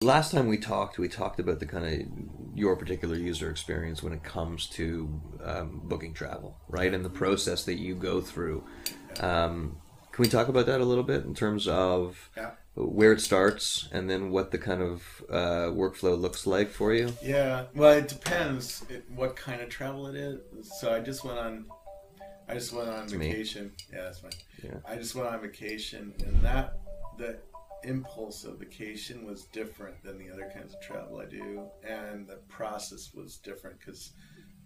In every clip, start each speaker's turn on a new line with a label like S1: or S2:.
S1: Last time we talked about the kind of your particular user experience when it comes to booking travel, right? And the process that you go through. Can we talk about that a little bit in terms of
S2: Yeah.
S1: where it starts and then what the kind of workflow looks like for you?
S2: Yeah. Well, it depends what kind of travel it is. So I just went on
S1: me.
S2: vacation. Yeah, that's fine.
S1: Yeah.
S2: I just went on vacation, and the impulse of vacation was different than the other kinds of travel I do, and the process was different because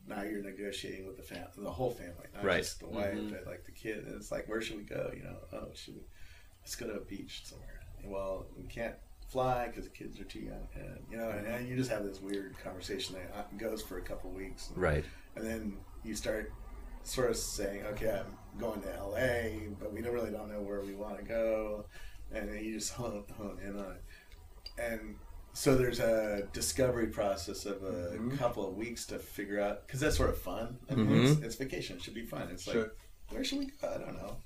S2: now you're negotiating with the whole family, not
S1: Right.
S2: just the wife, but like the kid. And it's like, where should we go? Let's go to a beach somewhere. Well, we can't fly because the kids are too young, and you just have this weird conversation that goes for a couple of weeks,
S1: Right.
S2: and then you start sort of saying, okay, I'm going to LA, but we really don't know where we want to go, and then you just hone in on it. And so there's a discovery process of a couple of weeks to figure out, because that's sort of fun. I mean, it's vacation. It should be fun. It's like, where should we go? I don't know.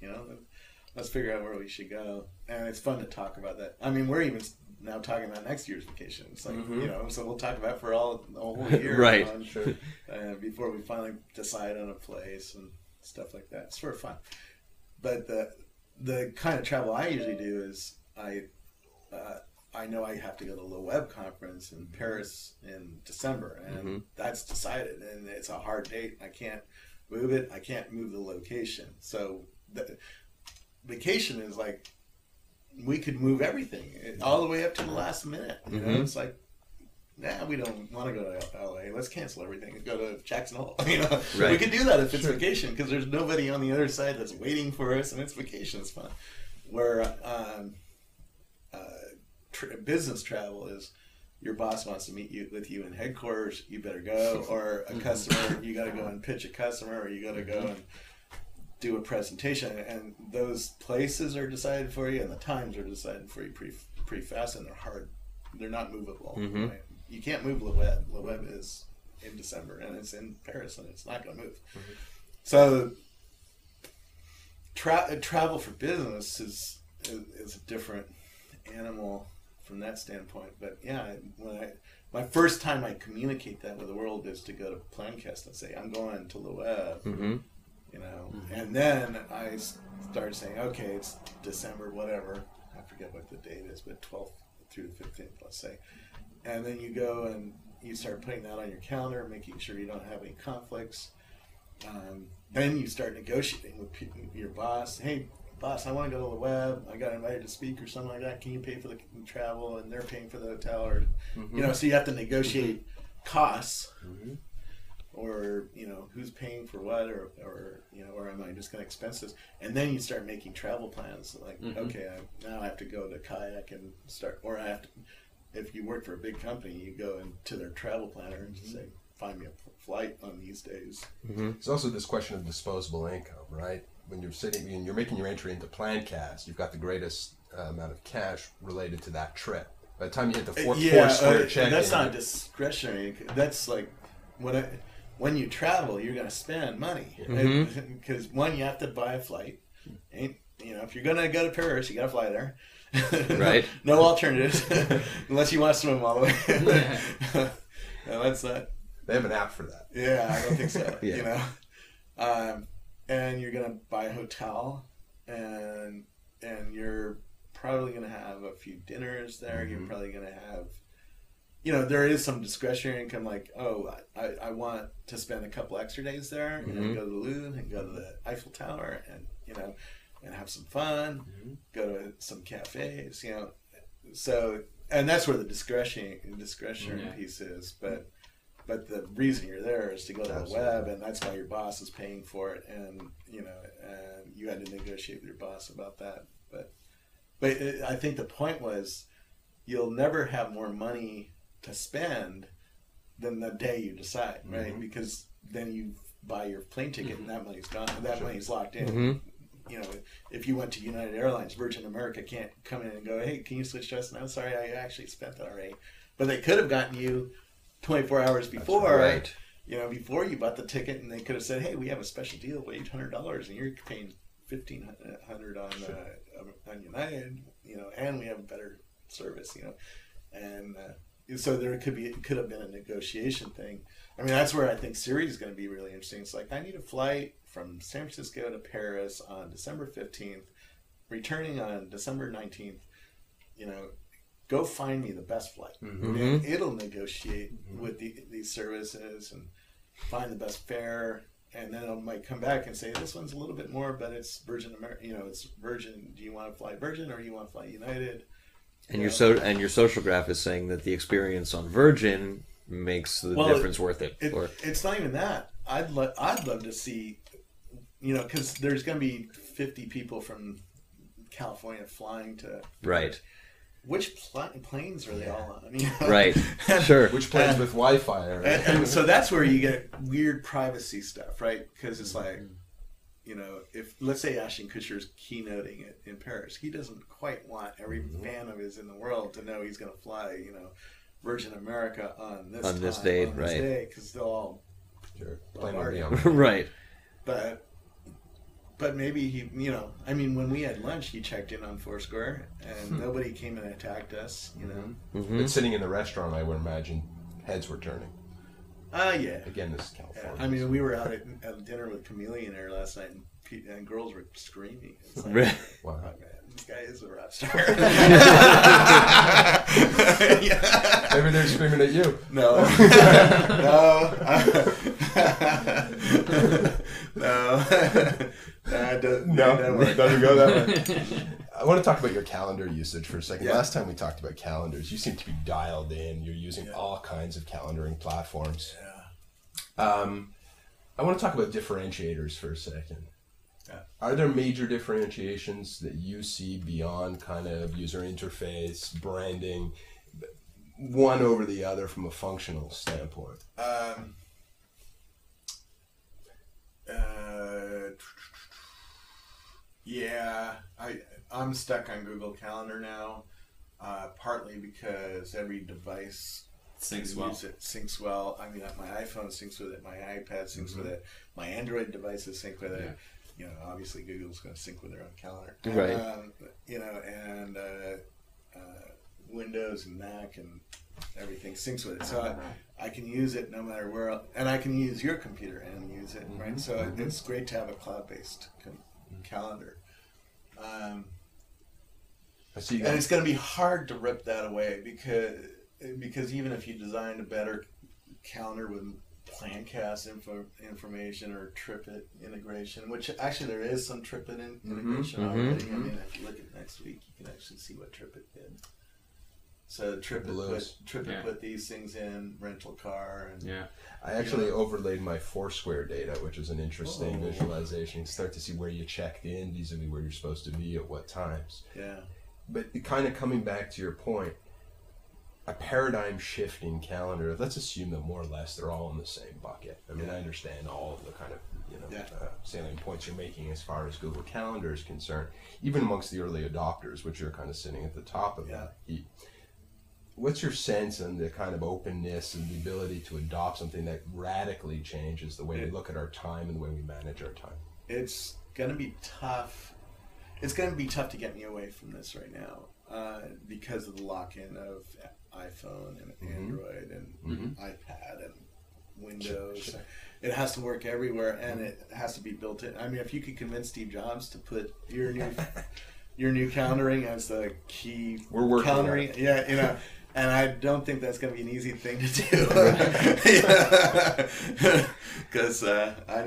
S2: Let's figure out where we should go. And it's fun to talk about that. I mean, we're even now talking about next year's vacation. It's like, so we'll talk about it for the whole year.
S1: Right.
S2: Before we finally decide on a place and stuff like that. It's sort of fun. But the kind of travel I usually do is I know I have to go to the Web conference in Paris in December, and that's decided, and it's a hard date. I can't move it. I can't move the location. So the vacation is like, we could move everything all the way up to the last minute. It's like, nah, we don't want to go to LA. Let's cancel everything and go to Jackson Hole.
S1: Right.
S2: We could do that if it's vacation, because there's nobody on the other side that's waiting for us, and it's vacation. It's fun. Where business travel is, your boss wants to meet with you in headquarters, you better go, or a customer, you got to go and pitch a customer, or you got to go and do a presentation, and those places are decided for you, and the times are decided for you pretty fast, and they're hard. They're not movable. Right? You can't move Le Web. Le Web is in December, and it's in Paris, and it's not going to move. So travel for business is a different animal from that standpoint. But yeah, my first time I communicate that with the world is to go to Plancast and say, I'm going to Le Web. And then I started saying, okay, it's December, whatever. I forget what the date is, but 12th through the 15th, let's say. And then you go and you start putting that on your calendar, making sure you don't have any conflicts. Then you start negotiating with your boss. Hey, boss, I want to go to the Web. I got invited to speak or something like that. Can you pay for the travel? And they're paying for the hotel, or so you have to negotiate costs. Or who's paying for what, or am I just going to expense this? And then you start making travel plans. Like, okay, now I have to go to Kayak and start, or I have to. If you work for a big company, you go into their travel planner and say, find me a flight on these days.
S3: There's also this question of disposable income, right? When you're making your entry into Plancast, you've got the greatest amount of cash related to that trip. By the time you hit the four square check,
S2: that's not discretionary. That's like when you travel, you're going to spend money, because one, you have to buy a flight. If you're going to go to Paris, you got to fly there.
S1: Right.
S2: No alternatives, unless you want to swim all the way. That's that.
S3: They have an app for that.
S2: Yeah, I don't think so.
S1: Yeah.
S2: And you're going to buy a hotel, and you're probably going to have a few dinners there. You're probably going to have, there is some discretionary income, like, oh, I want to spend a couple extra days there, and go to the Louvre, and go to the Eiffel Tower, and and have some fun, go to some cafes, So, and that's where the discretionary piece is, but the reason you're there is to go to the Web, and that's why your boss is paying for it, and and you had to negotiate with your boss about that. But I think the point was, you'll never have more money to spend than the day you decide, right? Because then you buy your plane ticket, and that money's gone, and that money's locked in. If you went to United Airlines, Virgin America can't come in and go, hey, can you switch to us now? Sorry, I actually spent that already. But they could have gotten you 24 hours before,
S1: right.
S2: Before you bought the ticket, and they could have said, hey, we have a special deal of $800, and you're paying $1,500 on United, and we have a better service, and so there could have been a negotiation thing. I mean, that's where I think Siri's is going to be really interesting. It's like, I need a flight from San Francisco to Paris on December 15th, returning on December 19th. You know, go find me the best flight. And it'll negotiate with these services and find the best fare. And then it might come back and say, this one's a little bit more, but it's Virgin America. You know, it's Virgin. Do you want to fly Virgin or do you want to fly United?
S1: And your social graph is saying that the experience on Virgin makes the difference worth it.
S2: It's not even that. I'd love to see, you know, because there's going to be 50 people from California flying to
S1: right.
S2: Which planes are they all on? You know?
S1: Right, sure.
S3: Which planes with Wi-Fi?
S2: And so that's where you get weird privacy stuff, right? Because it's like, you know, if let's say Ashton Kutcher's keynoting it in Paris, he doesn't quite want every fan of his in the world to know he's going to fly, you know, Virgin America on this
S1: date,
S2: right? Because they'll all bombard him,
S1: right?
S2: But maybe he, you know, I mean, when we had lunch, he checked in on Foursquare, and nobody came and attacked us, you know.
S3: But sitting in the restaurant, I would imagine heads were turning.
S2: Yeah.
S3: Again, this is California.
S2: I mean, we were out at dinner with Chameleon Air last night, and girls were screaming. It's like, wow, man, this guy is a rap star.
S3: Maybe they're screaming at you.
S2: No.
S3: Doesn't go that way. I want to talk about your calendar usage for a second. Yeah. Last time we talked about calendars, you seem to be dialed in. You're using all kinds of calendaring platforms. Yeah. I want to talk about differentiators for a second. Yeah. Are there major differentiations that you see beyond kind of user interface, branding, one over the other from a functional standpoint?
S2: Yeah, I'm stuck on Google Calendar now, partly because every device syncs well. I mean, my iPhone syncs with it, my iPad syncs with it, my Android devices sync with it. Yeah. You know, obviously Google's going to sync with their own calendar,
S1: right?
S2: You know, and Windows and Mac and everything syncs with it, so I can use it no matter where, and I can use your computer and use it, right? So it's great to have a cloud-based calendar. And it's going to be hard to rip that away because even if you designed a better calendar with PlanCast information or TripIt integration, which actually there is some TripIt integration already. I mean, if you look at next week, you can actually see what TripIt did. So TripIt put these things in, rental car, and
S3: I actually overlaid my Foursquare data, which is an interesting visualization. You start to see where you checked in vis-a-vis where you're supposed to be at what times.
S2: Yeah.
S3: But kind of coming back to your point, a paradigm shifting calendar, let's assume that more or less they're all in the same bucket. I mean, I understand all of the kind of salient points you're making as far as Google Calendar is concerned, even amongst the early adopters, which are kind of sitting at the top of that heap. What's your sense on the kind of openness and the ability to adopt something that radically changes the way we look at our time and the way we manage our time?
S2: It's going to be tough. It's going to be tough to get me away from this right now because of the lock-in of iPhone and Android and iPad and Windows. Sure. It has to work everywhere, and it has to be built in. I mean, if you could convince Steve Jobs to put your new calendaring as the key calendaring, you know. And I don't think that's going to be an easy thing to do, because I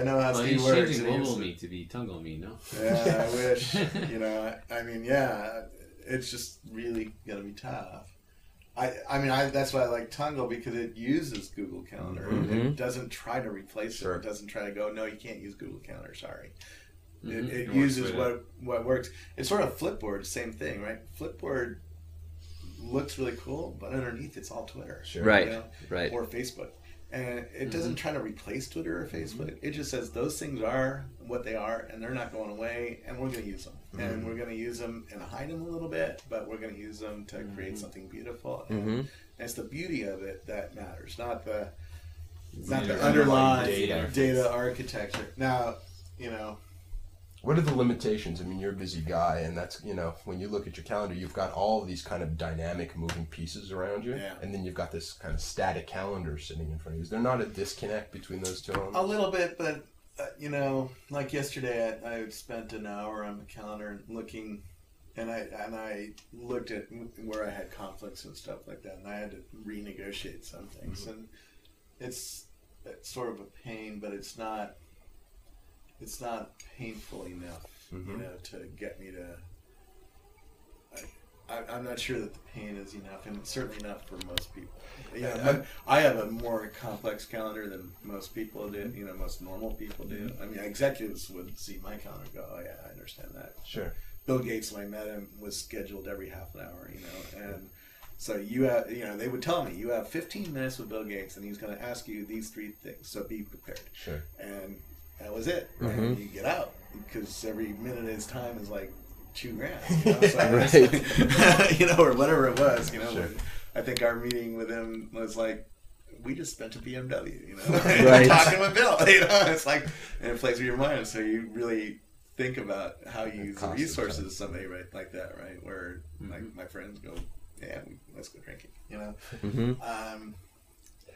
S2: know how Steve works.
S4: He's changing mobile me to be Tungle me, no?
S2: Yeah, I wish. You know, I mean, it's just really going to be tough. I mean, that's why I like Tungle, because it uses Google Calendar. It doesn't try to replace it. It doesn't try to go, no, you can't use Google Calendar. Sorry. It uses what works. It's sort of Flipboard, same thing, right? Flipboard looks really cool, but underneath it's all Twitter,
S1: right?
S2: You know?
S1: Right,
S2: or Facebook, and it doesn't try to replace Twitter or Facebook. It just says those things are what they are, and they're not going away, and we're going to use them, and we're going to use them and hide them a little bit, but we're going to use them to create something beautiful. And it's the beauty of it that matters, not the underlying data architecture. Now, you know,
S3: What are the limitations? I mean, you're a busy guy, and that's, when you look at your calendar, you've got all of these kind of dynamic moving pieces around you, and then you've got this kind of static calendar sitting in front of you. Is there not a disconnect between those two elements?
S2: A little bit, but, like yesterday, I spent an hour on the calendar looking, and I looked at where I had conflicts and stuff like that, and I had to renegotiate some things, and it's sort of a pain, but it's not painful enough, to get me to. I'm not sure that the pain is enough, and it's certainly not for most people. I have a more complex calendar than most people do. Most normal people do. I mean, executives would see my calendar and go, "Oh yeah, I understand that."
S3: Sure.
S2: Bill Gates, when I met him, was scheduled every half an hour. And so you have, they would tell me you have 15 minutes with Bill Gates, and he's going to ask you these 3 things. So be prepared.
S3: Sure.
S2: And that was it. And you get out because every minute of his time is like $2,000. So or whatever it was.
S3: Sure.
S2: I think our meeting with him was like, we just spent a BMW.
S1: Right.
S2: Talking with Bill. It's like, and it plays with your mind. So you really think about how you use the resources of somebody like that, right? Where my friends go, yeah, let's go drinking.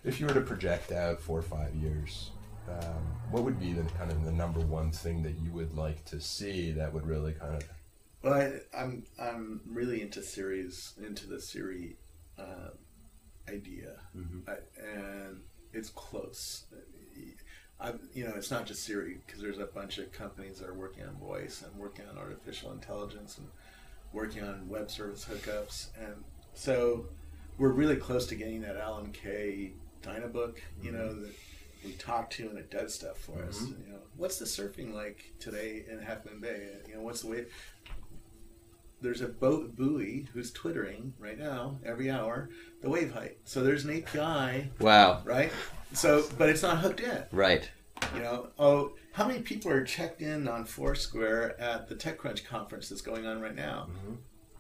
S3: If you were to project out 4 or 5 years, what would be the kind of the number one thing that you would like to see that would really kind of?
S2: Well, I'm really into the Siri idea, and it's close. It's not just Siri, because there's a bunch of companies that are working on voice and working on artificial intelligence and working on web service hookups, and so we're really close to getting that Alan Kay Dynabook, that we talk to, and it does stuff for us. What's the surfing like today in Half Moon Bay? What's the wave? There's a boat buoy who's twittering right now every hour the wave height. So there's an API.
S1: Wow.
S2: Right. So, but it's not hooked in.
S1: Right.
S2: How many people are checked in on Foursquare at the TechCrunch conference that's going on right now?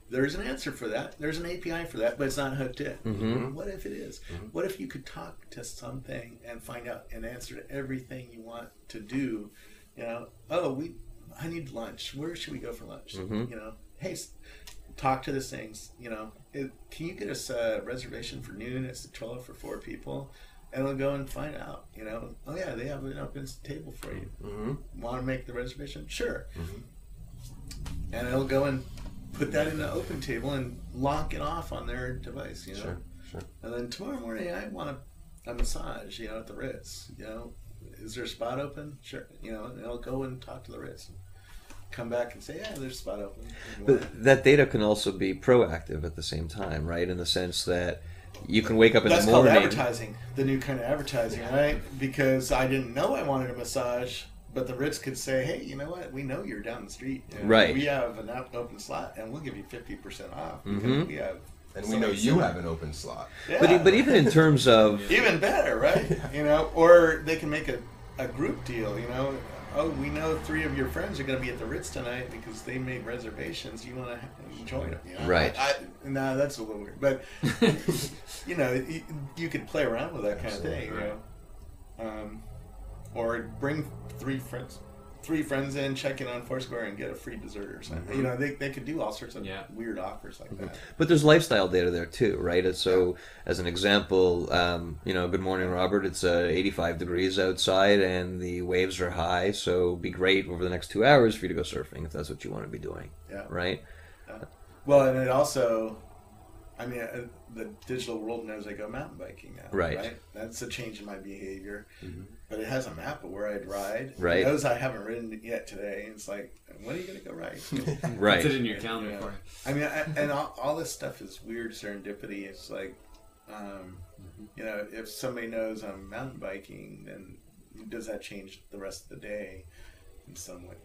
S2: There's an answer for that. There's an API for that, but it's not hooked in. What if it is? What if you could talk to something and find out an answer to everything you want to do? I need lunch. Where should we go for lunch? Hey, talk to this thing. Can you get us a reservation for noon? It's the Trello for 4 people. And we'll go and find out, oh yeah, they have an open table for you. Want to make the reservation? Sure. And it'll go and put that in the open table and lock it off on their device,
S3: Sure.
S2: And then tomorrow morning, I want a massage, at the Ritz, Is there a spot open? Sure. And it'll go and talk to the Ritz. Come back and say, yeah, there's a spot open.
S1: But that data can also be proactive at the same time, right? In the sense that you can wake up in the morning.
S2: That's called advertising, the new kind of advertising, right? Because I didn't know I wanted a massage, but the Ritz could say, hey, you know what? We know you're down the street.
S1: Right.
S2: We have an open slot, and we'll give you 50% off. Because we have.
S3: And we know you have an open slot.
S1: Yeah. But even in terms of...
S2: Even better, right? Or they can make a group deal, Oh, we know 3 of your friends are going to be at the Ritz tonight because they made reservations. You want to join them,
S1: Right.
S2: No, that's a little weird. But, you could play around with that kind of thing, Or bring 3 friends in, check in on Foursquare, and get a free dessert or something. They could do all sorts of weird offers like that.
S1: But there's lifestyle data there too, right? And so, as an example, good morning, Robert. It's 85 degrees outside, and the waves are high. So, it'd be great over the next 2 hours for you to go surfing if that's what you want to be doing.
S2: Yeah.
S1: Right.
S2: Well, and it also, the digital world knows I go mountain biking now.
S1: Right.
S2: That's a change in my behavior. But it has a map of where I'd ride.
S1: Right.
S2: It knows I haven't ridden it yet today. And it's like, when are you going to go ride?
S1: Right.
S4: Put it in your calendar for you.
S2: And all this stuff is weird serendipity. It's like, if somebody knows I'm mountain biking, then does that change the rest of the day in some way?